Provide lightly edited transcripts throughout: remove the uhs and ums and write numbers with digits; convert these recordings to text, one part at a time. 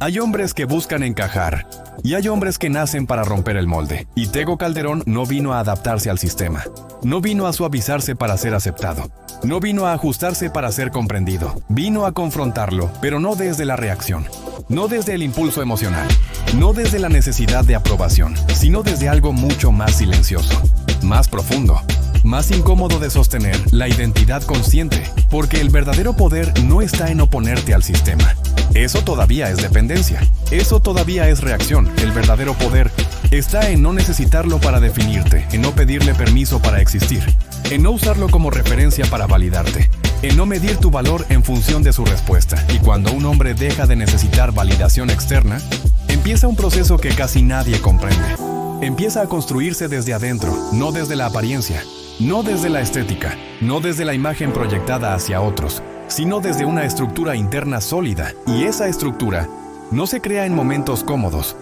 Hay hombres que buscan encajar y hay hombres que nacen para romper el molde. Y Tego Calderón no vino a adaptarse al sistema. No vino a suavizarse para ser aceptado. No vino a ajustarse para ser comprendido. Vino a confrontarlo, pero no desde la reacción. No desde el impulso emocional. No desde la necesidad de aprobación, sino desde algo mucho más silencioso, más profundo, más incómodo de sostener: la identidad consciente. Porque el verdadero poder no está en oponerte al sistema. Eso todavía es dependencia. Eso todavía es reacción. El verdadero poder está en no necesitarlo para definirte, en no pedirle permiso para existir, en no usarlo como referencia para validarte, en no medir tu valor en función de su respuesta. Y cuando un hombre deja de necesitar validación externa, empieza un proceso que casi nadie comprende. Empieza a construirse desde adentro, no desde la apariencia, no desde la estética, no desde la imagen proyectada hacia otros, sino desde una estructura interna sólida. Y esa estructura no se crea en momentos cómodos,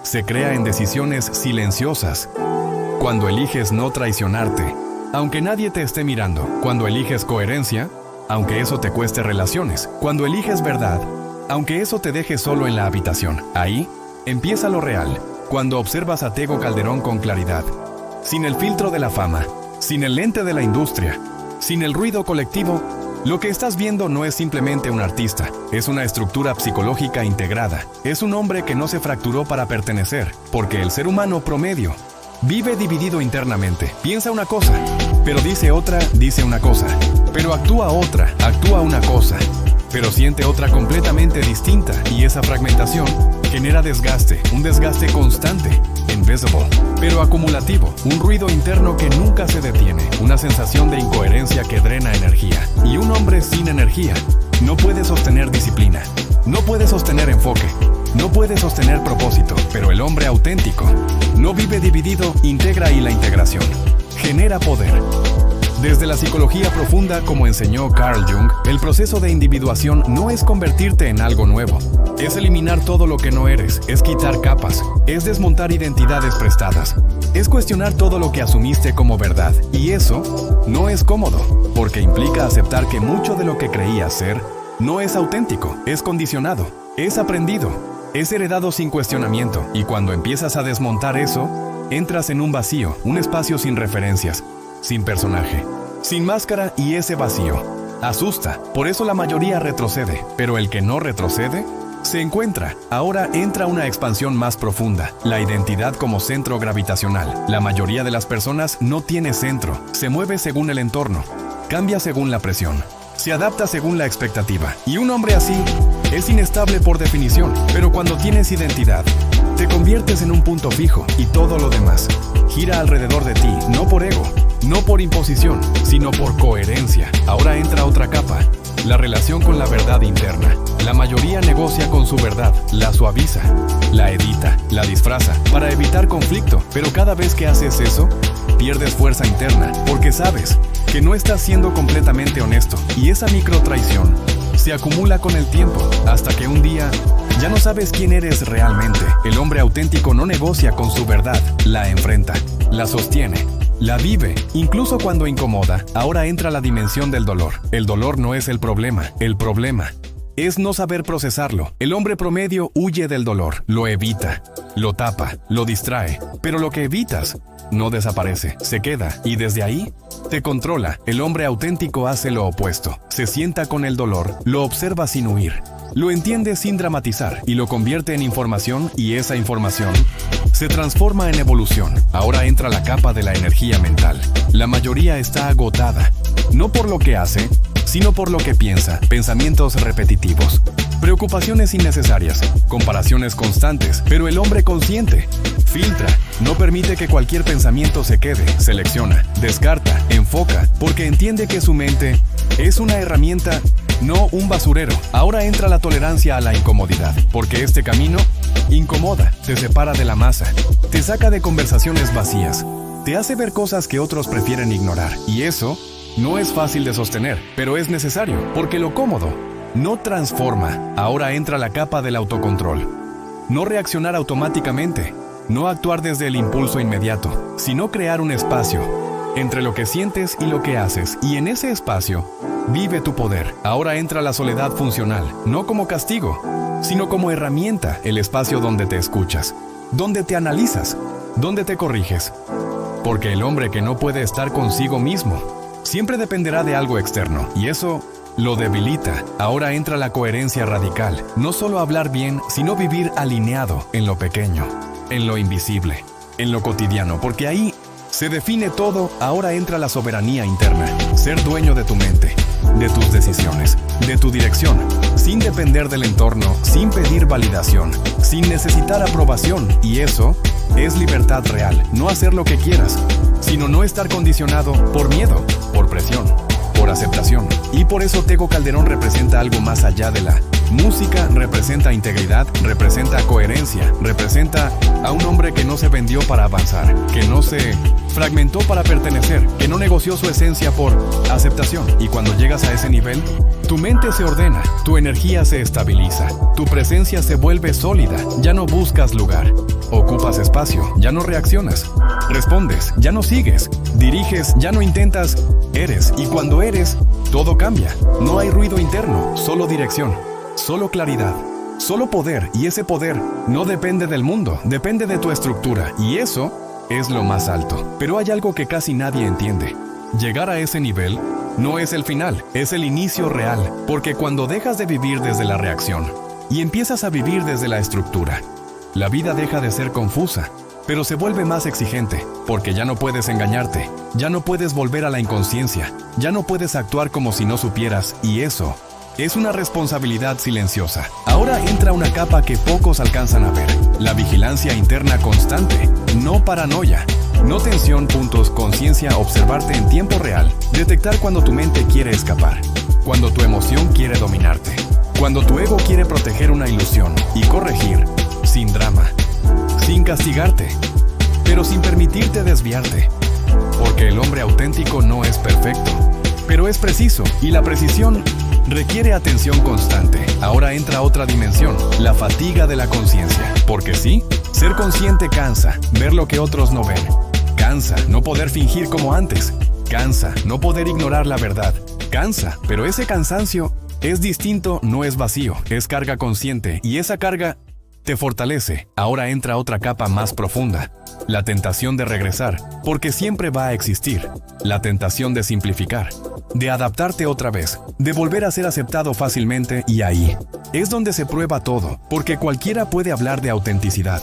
se crea en decisiones silenciosas. Cuando eliges no traicionarte, aunque nadie te esté mirando. Cuando eliges coherencia, aunque eso te cueste relaciones. Cuando eliges verdad, aunque eso te deje solo en la habitación. Ahí empieza lo real. Cuando observas a Tego Calderón con claridad, sin el filtro de la fama, sin el lente de la industria, sin el ruido colectivo, lo que estás viendo no es simplemente un artista, es una estructura psicológica integrada. Es un hombre que no se fracturó para pertenecer, porque el ser humano promedio vive dividido internamente. Piensa una cosa, pero dice otra, dice una cosa, pero actúa otra, actúa una cosa, pero siente otra completamente distinta. Y esa fragmentación genera desgaste, un desgaste constante, invisible, pero acumulativo, un ruido interno que nunca se detiene, una sensación de incoherencia que drena energía. Y un hombre sin energía no puede sostener disciplina, no puede sostener enfoque, no puede sostener propósito. Pero el hombre auténtico no vive dividido, integra, y la integración genera poder. Desde la psicología profunda, como enseñó Carl Jung, el proceso de individuación no es convertirte en algo nuevo. Es eliminar todo lo que no eres, es quitar capas, es desmontar identidades prestadas, es cuestionar todo lo que asumiste como verdad. Y eso no es cómodo, porque implica aceptar que mucho de lo que creías ser no es auténtico, es condicionado, es aprendido, es heredado sin cuestionamiento. Y cuando empiezas a desmontar eso, entras en un vacío, un espacio sin referencias, sin personaje, sin máscara. Y ese vacío asusta. Por eso la mayoría retrocede, pero el que no retrocede se encuentra. Ahora entra una expansión más profunda, la identidad como centro gravitacional. La mayoría de las personas no tiene centro, se mueve según el entorno, cambia según la presión, se adapta según la expectativa. Y un hombre así es inestable por definición. Pero cuando tienes identidad, te conviertes en un punto fijo, y todo lo demás gira alrededor de ti, no por ego, no por imposición, sino por coherencia. Ahora entra otra capa, la relación con la verdad interna. La mayoría negocia con su verdad, la suaviza, la edita, la disfraza para evitar conflicto. Pero cada vez que haces eso, pierdes fuerza interna, porque sabes que no estás siendo completamente honesto. Y esa microtraición se acumula con el tiempo, hasta que un día ya no sabes quién eres realmente. El hombre auténtico no negocia con su verdad, la enfrenta, la sostiene, la vive, incluso cuando incomoda. Ahora entra la dimensión del dolor. El dolor no es el problema es no saber procesarlo. El hombre promedio huye del dolor, lo evita, lo tapa, lo distrae, pero lo que evitas no desaparece, se queda, y desde ahí te controla. El hombre auténtico hace lo opuesto, se sienta con el dolor, lo observa sin huir, lo entiende sin dramatizar, y lo convierte en información. Y esa información se transforma en evolución. Ahora entra la capa de la energía mental. La mayoría está agotada, no por lo que hace, sino por lo que piensa. Pensamientos repetitivos, preocupaciones innecesarias, comparaciones constantes. Pero el hombre consciente filtra, no permite que cualquier pensamiento se quede, selecciona, descarta, enfoca, porque entiende que su mente es una herramienta, no un basurero. Ahora entra la tolerancia a la incomodidad, porque este camino incomoda, te separa de la masa, te saca de conversaciones vacías, te hace ver cosas que otros prefieren ignorar. Y eso no es fácil de sostener, pero es necesario, porque lo cómodo no transforma. Ahora entra la capa del autocontrol. No reaccionar automáticamente, no actuar desde el impulso inmediato, sino crear un espacio entre lo que sientes y lo que haces. Y en ese espacio vive tu poder. Ahora entra la soledad funcional, no como castigo, sino como herramienta, el espacio donde te escuchas, donde te analizas, donde te corriges. Porque el hombre que no puede estar consigo mismo siempre dependerá de algo externo, y eso lo debilita. Ahora entra la coherencia radical. No solo hablar bien, sino vivir alineado en lo pequeño, en lo invisible, en lo cotidiano, porque ahí se define todo. Ahora entra la soberanía interna. Ser dueño de tu mente, de tus decisiones, de tu dirección, sin depender del entorno, sin pedir validación, sin necesitar aprobación. Y eso es libertad real. No hacer lo que quieras, sino no estar condicionado por miedo, por presión, por aceptación. Y por eso Tego Calderón representa algo más allá de la música. Representa integridad, representa coherencia, representa a un hombre que no se vendió para avanzar, que no se fragmentó para pertenecer, que no negoció su esencia por aceptación. Y cuando llegas a ese nivel, tu mente se ordena, tu energía se estabiliza, tu presencia se vuelve sólida. Ya no buscas lugar, ocupas espacio, ya no reaccionas, respondes, ya no sigues, diriges, ya no intentas, eres. Y cuando eres, todo cambia. No hay ruido interno, solo dirección, solo claridad, solo poder. Y ese poder no depende del mundo, depende de tu estructura. Y eso es lo más alto. Pero hay algo que casi nadie entiende. Llegar a ese nivel no es el final, es el inicio real. Porque cuando dejas de vivir desde la reacción y empiezas a vivir desde la estructura, la vida deja de ser confusa, pero se vuelve más exigente, porque ya no puedes engañarte, ya no puedes volver a la inconsciencia, ya no puedes actuar como si no supieras, y eso es una responsabilidad silenciosa. Ahora entra una capa que pocos alcanzan a ver: la vigilancia interna constante, no paranoia, no tensión, puntos, conciencia, observarte en tiempo real, detectar cuando tu mente quiere escapar, cuando tu emoción quiere dominarte, cuando tu ego quiere proteger una ilusión, y corregir, sin drama, sin castigarte, pero sin permitirte desviarte. Porque el hombre auténtico no es perfecto, pero es preciso, y la precisión requiere atención constante. Ahora entra otra dimensión, la fatiga de la conciencia. Porque sí, ser consciente cansa, ver lo que otros no ven. Cansa no poder fingir como antes. Cansa no poder ignorar la verdad. Cansa, pero ese cansancio es distinto, no es vacío, es carga consciente, y esa carga te fortalece. Ahora entra otra capa más profunda, la tentación de regresar, porque siempre va a existir. La tentación de simplificar, de adaptarte otra vez, de volver a ser aceptado fácilmente, y ahí es donde se prueba todo, porque cualquiera puede hablar de autenticidad,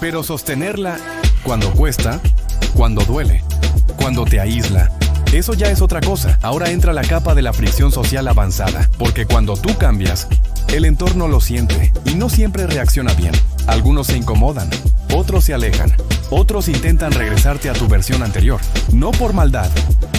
pero sostenerla cuando cuesta, cuando duele, cuando te aísla, eso ya es otra cosa. Ahora entra la capa de la fricción social avanzada, porque cuando tú cambias, el entorno lo siente y no siempre reacciona bien. Algunos se incomodan, otros se alejan, otros intentan regresarte a tu versión anterior, no por maldad,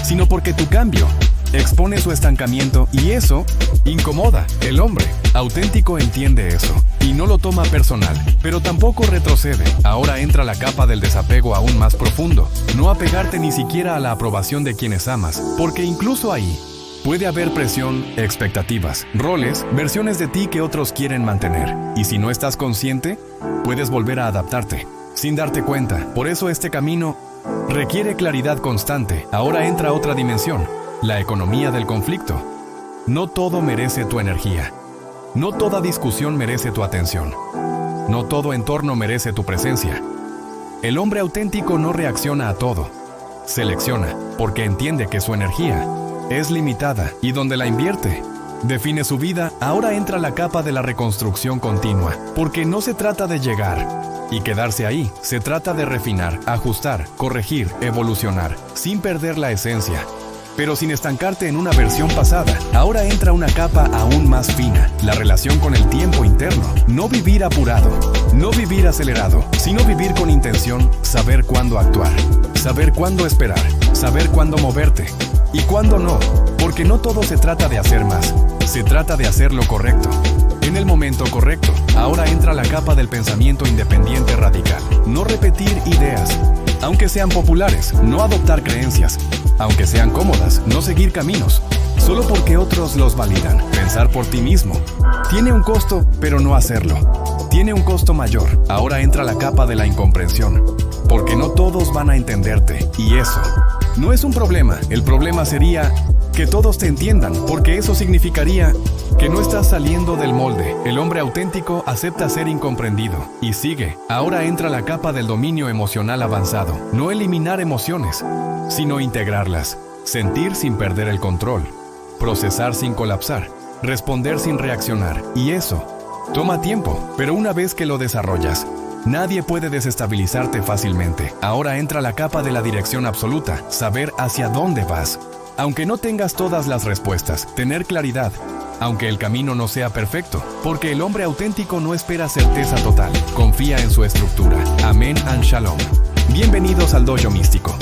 sino porque tu cambio expone su estancamiento, y eso incomoda. El hombre auténtico entiende eso y no lo toma personal, pero tampoco retrocede. Ahora entra la capa del desapego aún más profundo, no apegarte ni siquiera a la aprobación de quienes amas, porque incluso ahí puede haber presión, expectativas, roles, versiones de ti que otros quieren mantener. Y si no estás consciente, puedes volver a adaptarte sin darte cuenta. Por eso este camino requiere claridad constante. Ahora entra otra dimensión, la economía del conflicto. No todo merece tu energía. No toda discusión merece tu atención. No todo entorno merece tu presencia. El hombre auténtico no reacciona a todo. Selecciona, porque entiende que su energía es limitada, y donde la invierte define su vida. Ahora entra la capa de la reconstrucción continua, porque no se trata de llegar y quedarse ahí, se trata de refinar, ajustar, corregir, evolucionar, sin perder la esencia, pero sin estancarte en una versión pasada. Ahora entra una capa aún más fina, la relación con el tiempo interno. No vivir apurado, no vivir acelerado, sino vivir con intención, saber cuándo actuar, saber cuándo esperar, saber cuándo moverte y cuándo no, porque no todo se trata de hacer más, se trata de hacer lo correcto, en el momento correcto. Ahora entra la capa del pensamiento independiente radical. No repetir ideas, aunque sean populares, no adoptar creencias, aunque sean cómodas, no seguir caminos, solo porque otros los validan. Pensar por ti mismo tiene un costo, pero no hacerlo tiene un costo mayor. Ahora entra la capa de la incomprensión, porque no todos van a entenderte, y eso no es un problema. El problema sería que todos te entiendan, porque eso significaría que no estás saliendo del molde. El hombre auténtico acepta ser incomprendido y sigue. Ahora entra la capa del dominio emocional avanzado. No eliminar emociones, sino integrarlas. Sentir sin perder el control. Procesar sin colapsar. Responder sin reaccionar. Y eso toma tiempo, pero una vez que lo desarrollas, nadie puede desestabilizarte fácilmente. Ahora entra la capa de la dirección absoluta, saber hacia dónde vas. Aunque no tengas todas las respuestas, tener claridad, aunque el camino no sea perfecto, porque el hombre auténtico no espera certeza total, confía en su estructura. Amén and Shalom. Bienvenidos al Dojo Místico.